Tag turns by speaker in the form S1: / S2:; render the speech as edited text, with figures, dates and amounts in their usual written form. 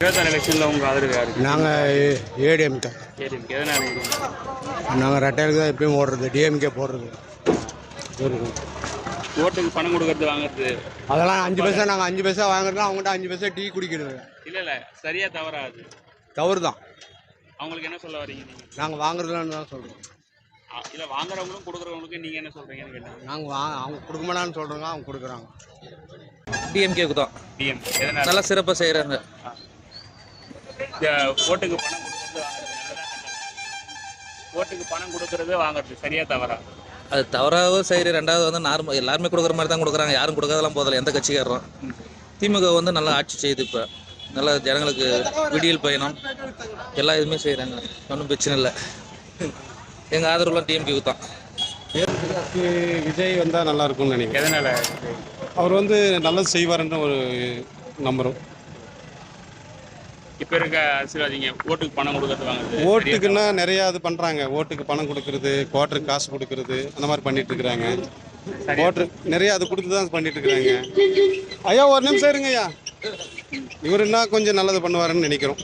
S1: இருபத்தாறு எலெக்ஷனில் உங்கள் ஆதரவு யாருக்கு?
S2: நாங்கள் ஏடிஎம்கே.
S1: ஏடிஎம்கே எதனால்?
S2: நாங்கள் ரெட்டையருக்கு தான் எப்பயும் ஓடுறது, டிஎம்கே போடுறது.
S1: ஓட்டுக்கு பணம் கொடுக்கறது வாங்குறது
S2: அதெல்லாம் 5 பைசா, நாங்கள் 5 பைசா வாங்குறது, அவங்ககிட்ட 5 பைசா டீ குடிக்கிறது.
S1: இல்லை சரியா தவறா? அது
S2: தவறு தான்.
S1: அவங்களுக்கு என்ன சொல்ல வரீங்க நீங்கள்?
S2: நாங்கள் வாங்குறதுலான்னு தான் சொல்கிறோம்.
S1: இல்லை வாங்குறவங்களும் கொடுக்குறவங்களுக்கும் நீங்கள் என்ன சொல்கிறீங்கன்னு கேட்டாங்க.
S2: நாங்கள் அவங்க கொடுக்க மாட்டான்னு சொல்கிறோங்க, அவங்க கொடுக்குறாங்க.
S3: டிஎம்கேக்கு தான்.
S1: டிஎம்கே எதனால்?
S3: நல்லா சிறப்பாக செய்கிறாங்க.
S1: ஓட்டுக்கு பணம் கொடுக்கறது வாங்குறது ஓட்டுக்கு பணம் கொடுக்கறது வாங்குறது சரியா தவறா?
S3: அது தவறாகவும் சரி. ரெண்டாவது வந்து நார்மல் எல்லாருமே கொடுக்குற மாதிரி தான் கொடுக்குறாங்க. யாரும் கொடுக்காதெல்லாம் போதில்லை, எந்த கட்சிக்காரரும். திமுக வந்து நல்லா ஆட்சி செய்யுது. இப்போ நல்லா ஜனங்களுக்கு விடியல் பயணம் எல்லா இதுவுமே செய்கிறாங்க. ஒன்றும் பிரச்சனை இல்லை. எங்கள் ஆதரவுலாம் டிஎம்கேக்கு தான்.
S4: விஜய் வந்தால் நல்லா இருக்கும்னு நினைக்கிறேன்.
S1: எதனால்?
S4: அவர் வந்து நல்லது செய்வார்ன்ற ஒரு நம்புறோம்.
S1: இப்போ இருக்க அரசியல்வாதிங்க ஓட்டுக்கு பணம் கொடுக்கறது வாங்குறது.
S4: ஓட்டுக்குன்னா நிறையா இது பண்ணுறாங்க. ஓட்டுக்கு பணம் கொடுக்கறது, குவார்ட்டருக்கு காசு கொடுக்கறது, அந்த மாதிரி பண்ணிட்டு இருக்கிறாங்க. ஓட்டு நிறையா அது கொடுத்து தான் பண்ணிட்டு இருக்கிறாங்க. ஐயா ஒரு நிமிஷம் இருங்க ஐயா. இவர் என்ன கொஞ்சம் நல்லது பண்ணுவாருன்னு நினைக்கிறோம்.